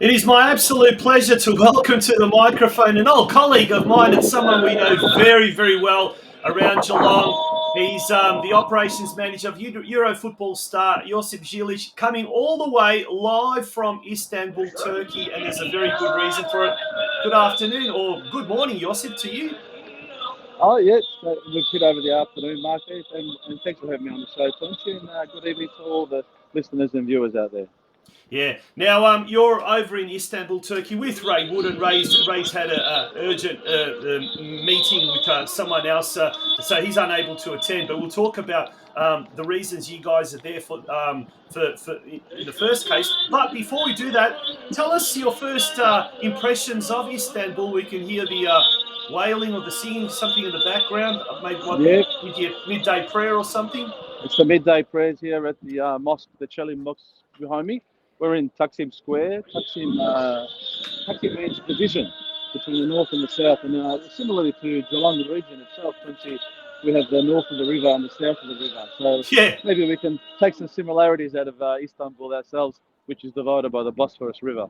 It is my absolute pleasure to welcome to the microphone an old colleague of mine and someone we know very, very well around Geelong. He's the operations manager of Euro football star JOSIP ZILIC, coming all the way live from Istanbul, Turkey, and there's a very good reason for it. Good afternoon or good morning, Josip, to you. Oh, yes, we've hit over the afternoon, Marcus, and thanks for having me on the show, Tonchi, and good evening to all the listeners and viewers out there. Yeah. Now, you're over in Istanbul, Turkey, with Ray Wood, and Ray's had an urgent meeting with someone else, so he's unable to attend. But we'll talk about the reasons you guys are there for in the first case. But before we do that, tell us your first impressions of Istanbul. We can hear the wailing or the singing, something in the background. Maybe with your midday prayer or something. It's the midday prayers here at the mosque, the Chelim Mosque behind me. We're in Taksim Square. Taksim means division between the north and the south, and similarly to Geelong region itself, we have the north of the river and the south of the river. So maybe we can take some similarities out of Istanbul ourselves, which is divided by the Bosphorus River.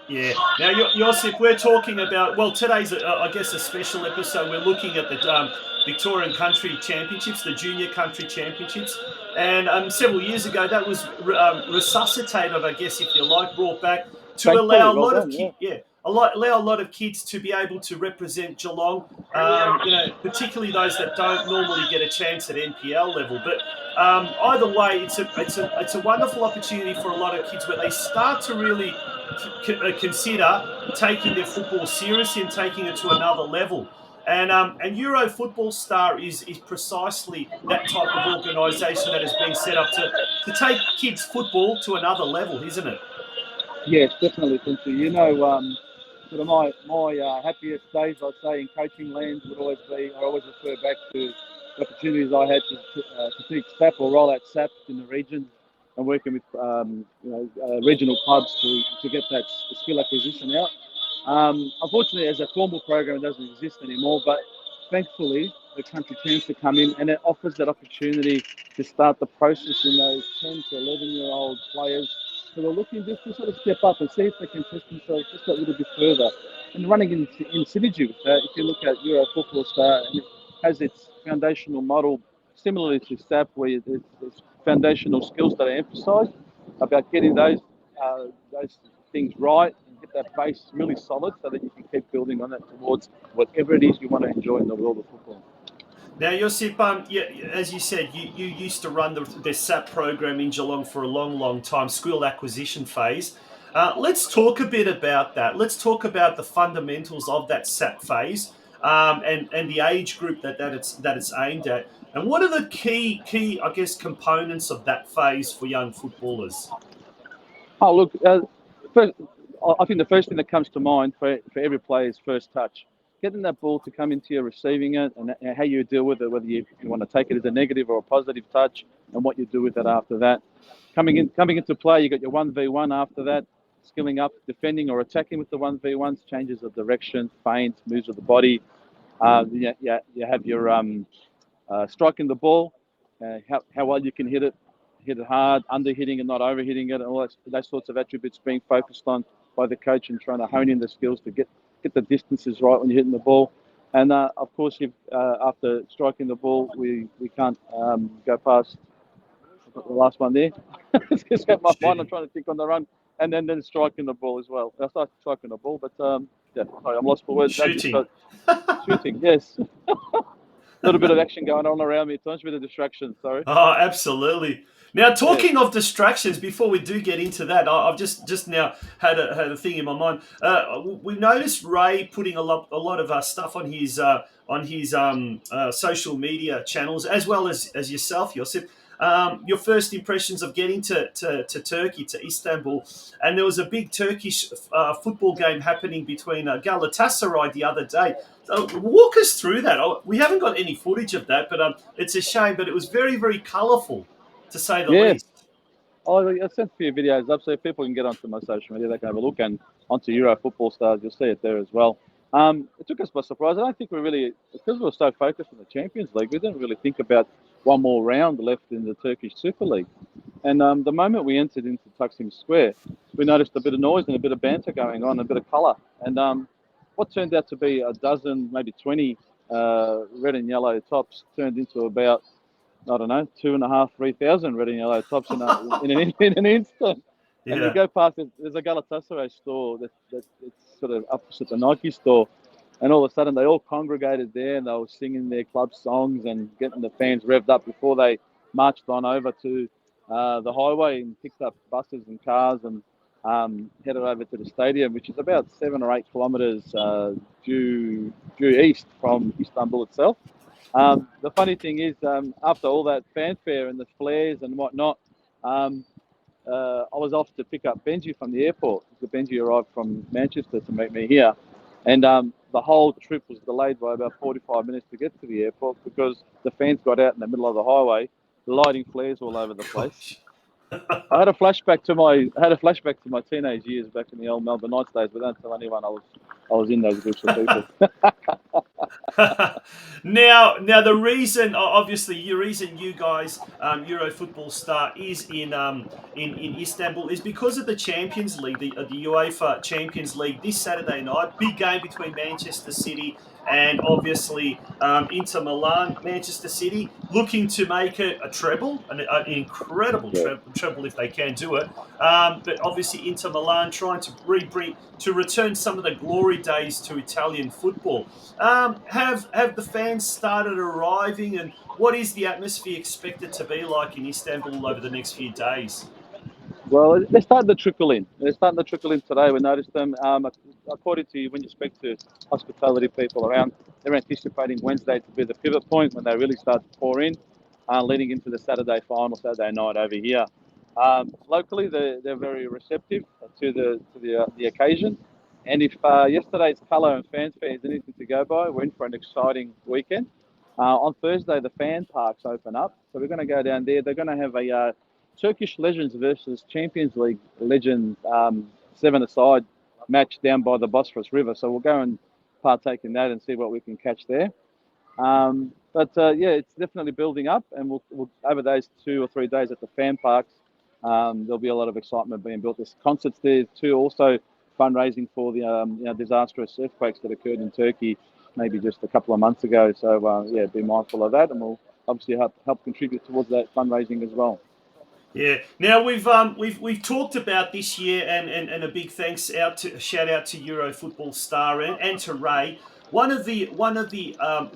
Yeah. Now, Josip, we're talking about, well, today's, I guess, a special episode. We're looking at the Victorian Country Championships, the Junior Country Championships. And several years ago, that was resuscitated, I guess, if you like, brought back to allow allow a lot of kids to be able to represent Geelong, particularly those that don't normally get a chance at NPL level. But either way, it's a wonderful opportunity for a lot of kids where they start to really consider taking their football seriously and taking it to another level. And Euro Football Star is precisely that type of organisation that has been set up to take kids' football to another level, isn't it? Yes, definitely, Quincy. You know, sort of my happiest days, I'd say, in coaching land would always be, I always refer back to the opportunities I had to teach SAP or roll out SAP in the region and working with regional clubs to get that skill acquisition out. Unfortunately, as a formal program, it doesn't exist anymore, but thankfully, the country tends to come in and it offers that opportunity to start the process in those 10 to 11-year-old players who are looking just to sort of step up and see if they can test themselves just a little bit further. And running in synergy with that, if you look at Euro Football Star, and it has its foundational model similarly to SAP, where there's foundational skills that are emphasised about getting those things right and get that base really solid so that you can keep building on that towards whatever it is you want to enjoy in the world of football. Now, Josip, as you said, you used to run the SAP program in Geelong for a long, long time, school acquisition phase. Let's talk a bit about that. Let's talk about the fundamentals of that SAP phase and the age group that it's aimed at. And what are the key, I guess, components of that phase for young footballers? Oh, look, first, I think the first thing that comes to mind for every player is first touch. Getting that ball to come into you, receiving it, and how you deal with it, whether you want to take it as a negative or a positive touch, and what you do with it after that. Coming into play, you got your 1v1 after that, skilling up, defending or attacking with the 1v1s, changes of direction, feints, moves of the body. You have your striking the ball, how well you can hit it hard, under hitting and not over hitting it, and all those sorts of attributes being focused on by the coach and trying to hone in the skills to get the distances right when you're hitting the ball. And of course, after striking the ball, we can't go past the last one there. It's just got my mind. I'm trying to think on the run, and then striking the ball as well. I started striking the ball, but sorry, I'm lost for words. Shooting, yes. A little bit of action going on around me. It's a bit of distraction. Sorry. Oh, absolutely. Now, talking of distractions, before we do get into that, I've just now had a thing in my mind. We noticed Ray putting a lot of stuff on his social media channels, as well as yourself, Josip. Your first impressions of getting to Turkey, to Istanbul, and there was a big Turkish football game happening between Galatasaray the other day. So walk us through that. We haven't got any footage of that, but it's a shame. But it was very, very colourful, to say the least. I sent a few videos up, so if people can get onto my social media, they can have a look, and onto Euro Football Stars, you'll see it there as well. It took us by surprise. I don't think we really, because we were so focused on the Champions League, we didn't really think about one more round left in the Turkish Super League. And the moment we entered into Taksim Square, we noticed a bit of noise and a bit of banter going on, a bit of colour. And what turned out to be a dozen, maybe 20 red and yellow tops turned into about, I don't know, 2,500, 3,000 red and yellow tops in an instant. And you Yeah. go past it, there's a Galatasaray store that's sort of opposite the Nike store. And all of a sudden, they all congregated there and they were singing their club songs and getting the fans revved up before they marched on over to the highway and picked up buses and cars and headed over to the stadium, which is about 7 or 8 kilometres due east from Istanbul itself. The funny thing is, after all that fanfare and the flares and whatnot, I was off to pick up Benji from the airport. So Benji arrived from Manchester to meet me here. And the whole trip was delayed by about 45 minutes to get to the airport because the fans got out in the middle of the highway, lighting flares all over the place. I had a flashback to my teenage years back in the old Melbourne Knights days, but don't tell anyone I was in those groups of people. Now, the reason, obviously, the reason you guys, Euro Football Star, is in Istanbul is because of the Champions League, the UEFA Champions League this Saturday night. Big game between Manchester City and obviously Inter Milan. Manchester City looking to make a treble, an incredible treble if they can do it. But obviously Inter Milan trying to return some of the glory days to Italian football. Have the fans started arriving, and what is the atmosphere expected to be like in Istanbul over the next few days? Well, they're starting to trickle in. They're starting to trickle in today. We noticed them. According to when you speak to hospitality people around, they're anticipating Wednesday to be the pivot point when they really start to pour in, leading into the Saturday Saturday night over here. Locally, they're very receptive to the occasion. And if yesterday's colour and fanfare is anything to go by, we're in for an exciting weekend. On Thursday, the fan parks open up, so we're going to go down there. They're going to have a Turkish Legends versus Champions League Legends 7-a-side match down by the Bosphorus River. So we'll go and partake in that and see what we can catch there. But it's definitely building up, and we'll over those 2 or 3 days at the fan parks, there'll be a lot of excitement being built. There's concerts there too, also fundraising for the disastrous earthquakes that occurred in Turkey maybe just a couple of months ago. So be mindful of that, and we'll obviously help contribute towards that fundraising as well. Yeah. Now we've talked about this year, and a big shout out to Euro Football Star and to Ray. One of the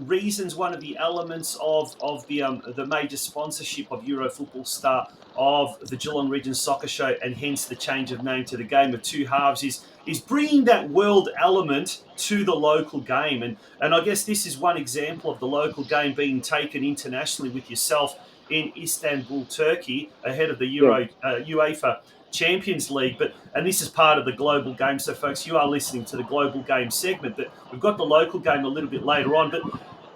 reasons, one of the elements of the major sponsorship of Euro Football Star of the Geelong Region Soccer Show, and hence the change of name to the Game of Two Halves, is bringing that world element to the local game, and I guess this is one example of the local game being taken internationally with yourself in Istanbul, Turkey, ahead of the UEFA Champions League. And this is part of the global game. So, folks, you are listening to the global game segment, but we've got the local game a little bit later on. But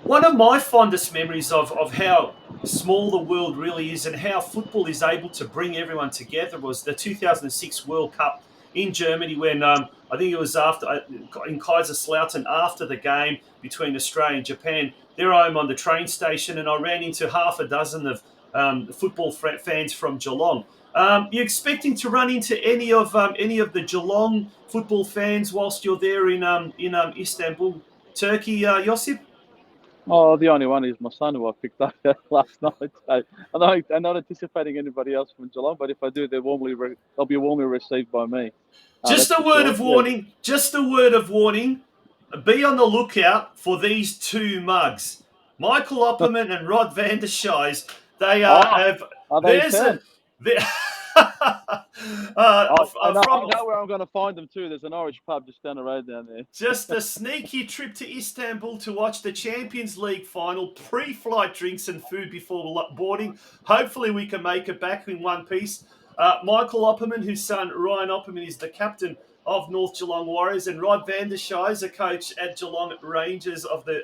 one of my fondest memories of how small the world really is and how football is able to bring everyone together was the 2006 World Cup in Germany, when I think it was in Kaiserslautern, after the game between Australia and Japan. There I am on the train station, and I ran into half a dozen of football fans from Geelong. You expecting to run into any of the Geelong football fans whilst you're there in Istanbul, Turkey, Josip? Oh, the only one is my son, who I picked up last night. So I'm not anticipating anybody else from Geelong, but if I do, they'll be warmly received by me. Just a word of warning. Yeah. Just a word of warning. Be on the lookout for these two mugs, Michael Opperman and Rod van der Scheijs. They are they there's I know where I'm going to find them too. There's an Irish pub just down the road down there. Just a sneaky trip to Istanbul to watch the Champions League final, pre-flight drinks and food before boarding. Hopefully we can make it back in one piece. Michael Opperman, whose son Ryan Opperman is the captain of North Geelong Warriors, and Rod van der Scheijs, a coach at Geelong Rangers of the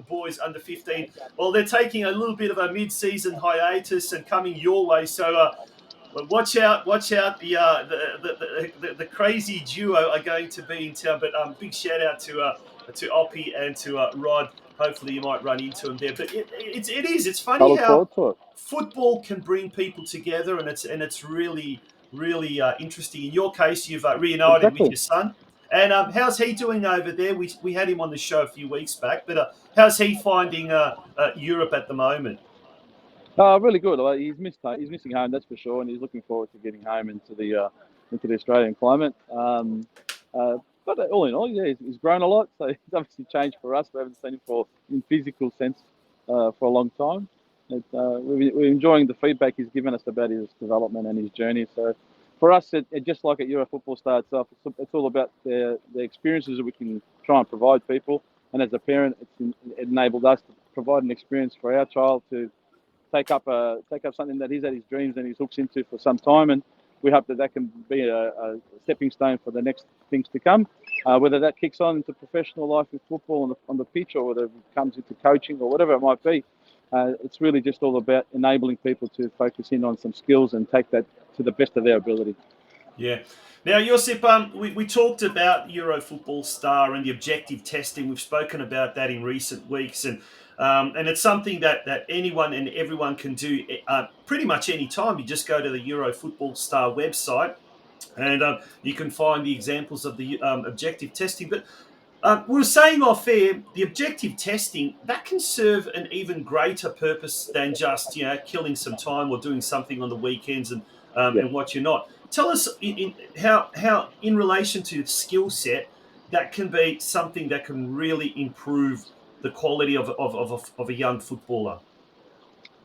boys under 15. Well, they're taking a little bit of a mid-season hiatus and coming your way. So watch out! The crazy duo are going to be in town. But big shout out to Oppie and to Rod hopefully you might run into him there. But it's I funny look how forward to it. football can bring people together, and it's really really interesting. In your case, you've reunited with Exactly. your son. And how's he doing over there? We had him on the show a few weeks back, but how's he finding Europe at the moment? Really good. He's missing home, that's for sure, and he's looking forward to getting home into the Australian climate. But all in all, yeah, he's grown a lot. So he's obviously changed for us. We haven't seen him in physical sense for a long time. We're enjoying the feedback he's given us about his development and his journey. So for us, just like at Euro Football Star itself, it's all about the experiences that we can try and provide people. And as a parent, it enabled us to provide an experience for our child to take up something that he's had his dreams and he's hooks into for some time, and we hope that can be a stepping stone for the next things to come. Whether that kicks on into professional life with football on the pitch, or whether it comes into coaching or whatever it might be, it's really just all about enabling people to focus in on some skills and take that to the best of their ability. Yeah. Now, Josip, we talked about Euro Football Star and the objective testing. We've spoken about that in recent weeks, and it's something that anyone and everyone can do pretty much any time. You just go to the Euro Football Star website, and you can find the examples of the objective testing. But we were saying off air, the objective testing that can serve an even greater purpose than just killing some time or doing something on the weekends Yeah. and what you're not. Tell us how in relation to skill set that can be something that can really improve the quality of a young footballer.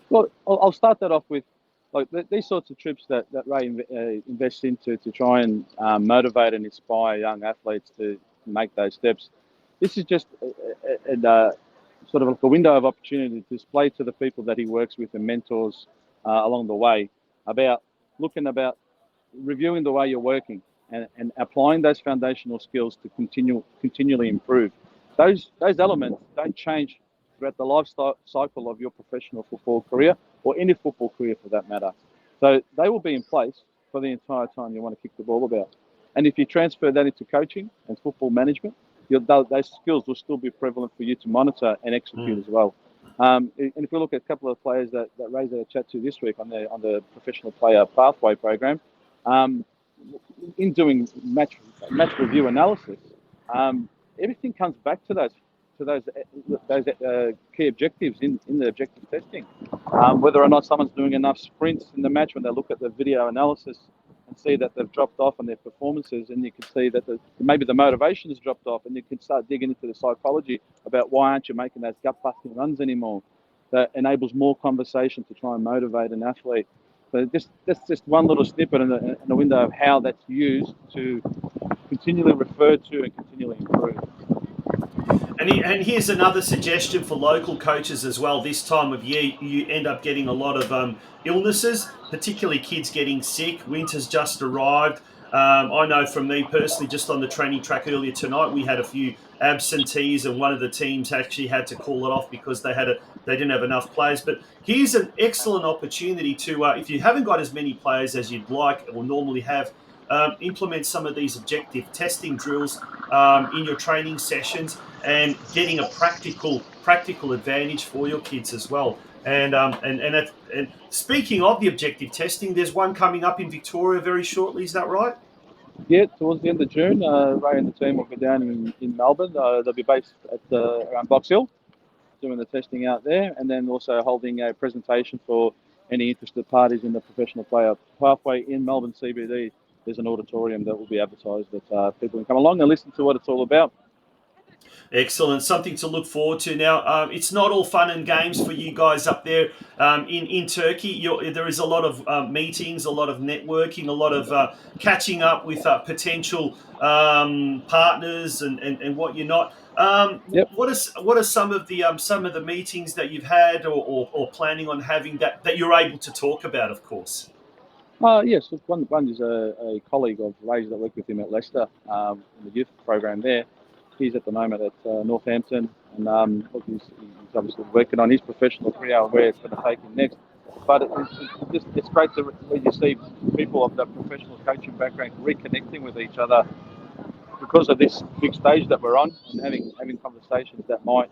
Well, I'll start that off with like these sorts of trips that Ray invests into to try and motivate and inspire young athletes to make those steps. This is just sort of like a window of opportunity to display to the people that he works with and mentors along the way about reviewing the way you're working and applying those foundational skills to continually improve. Those elements don't change throughout the life cycle of your professional football career or any football career for that matter. So they will be in place for the entire time you want to kick the ball about. And if you transfer that into coaching and football management, those skills will still be prevalent for you to monitor and execute as well. And if we look at a couple of players that Ray's had a chat to this week on the professional player pathway program, in doing match review analysis, everything comes back to those key objectives in the objective testing. Whether or not someone's doing enough sprints in the match, when they look at the video analysis and see that they've dropped off on their performances, and you can see that maybe the motivation has dropped off, and you can start digging into the psychology about why aren't you making those gut-busting runs anymore. That enables more conversation to try and motivate an athlete. So that's just one little snippet in a window of how that's used to continually refer to and continually improve. And here's another suggestion for local coaches as well. This time of year, you end up getting a lot of illnesses, particularly kids getting sick. Winter's just arrived. I know from me personally, just on the training track earlier tonight, we had a few absentees, and one of the teams actually had to call it off because they didn't have enough players. But here's an excellent opportunity to, if you haven't got as many players as you'd like or normally have, implement some of these objective testing drills in your training sessions, and getting a practical advantage for your kids as well. And speaking of the objective testing, there's one coming up in Victoria very shortly. Is that right? Yeah, towards the end of June, Ray and the team will be down in Melbourne. They'll be based at around Box Hill, doing the testing out there, and then also holding a presentation for any interested parties in the professional player pathway in Melbourne CBD. There's an auditorium that will be advertised that people can come along and listen to what it's all about. Excellent. Something to look forward to. Now, it's not all fun and games for you guys up there in Turkey. There is a lot of meetings, a lot of networking, a lot of catching up with potential partners and what you're not. Yep. What are some of the meetings that you've had or planning on having that you're able to talk about, of course? Yes, one is a colleague of Ray's that worked with him at Leicester in the youth program there. He's at the moment at Northampton, and he's obviously working on his professional career and where it's going to take him next. But it's great when you see people of the professional coaching background reconnecting with each other because of this big stage that we're on, and having conversations that might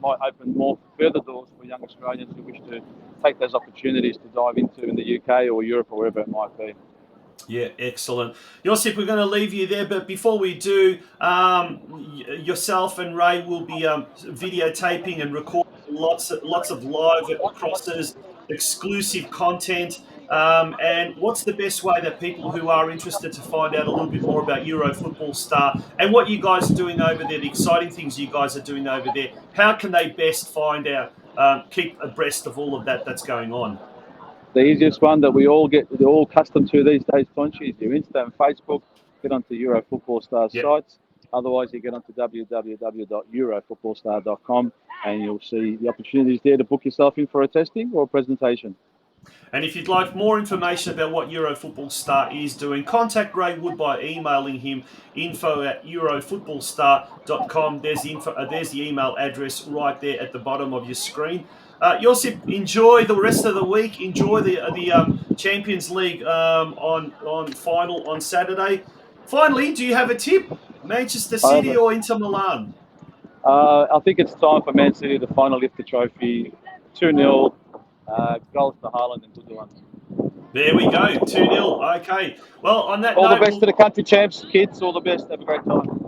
might open more further doors for young Australians who wish to take those opportunities to dive into in the UK or Europe or wherever it might be. Yeah, excellent. Josip, we're going to leave you there, but before we do, yourself and Ray will be videotaping and recording lots of live crosses, exclusive content. And what's the best way that people who are interested to find out a little bit more about Euro Football Star and what you guys are doing over there, the exciting things you guys are doing over there, how can they best find out, keep abreast of all of that that's going on? The easiest one that we're all accustomed to these days, Tonchi, is your Insta and Facebook. Get onto Euro Football Star's sites. Otherwise, you get onto www.eurofootballstar.com and you'll see the opportunities there to book yourself in for a testing or a presentation. And if you'd like more information about what Euro Football Star is doing, contact Ray Wood by emailing him info@eurofootballstar.com. There's the email address right there at the bottom of your screen. Josip, enjoy the rest of the week. Enjoy the Champions League on final on Saturday. Finally, do you have a tip? Manchester City or Inter Milan? I think it's time for Man City to finally lift the trophy. 2-0. Goals to Haaland and Gundogan. There we go, 2-0. Okay. Well, on that all note, the best to the country champs, kids. All the best. Have a great time.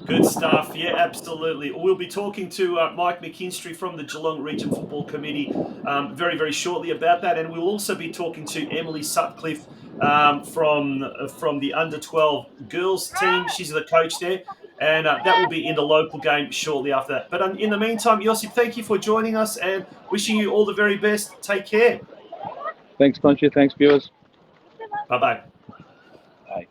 Good stuff. Yeah, absolutely. We'll be talking to Mike McKinstry from the Geelong Region Football Committee very, very shortly about that. And we'll also be talking to Emily Sutcliffe from the under-12 girls team. She's the coach there. And that will be in the local game shortly after that. But in the meantime, Josip, thank you for joining us and wishing you all the very best. Take care. Thanks, Concha. Thanks, viewers. Bye-bye. Bye.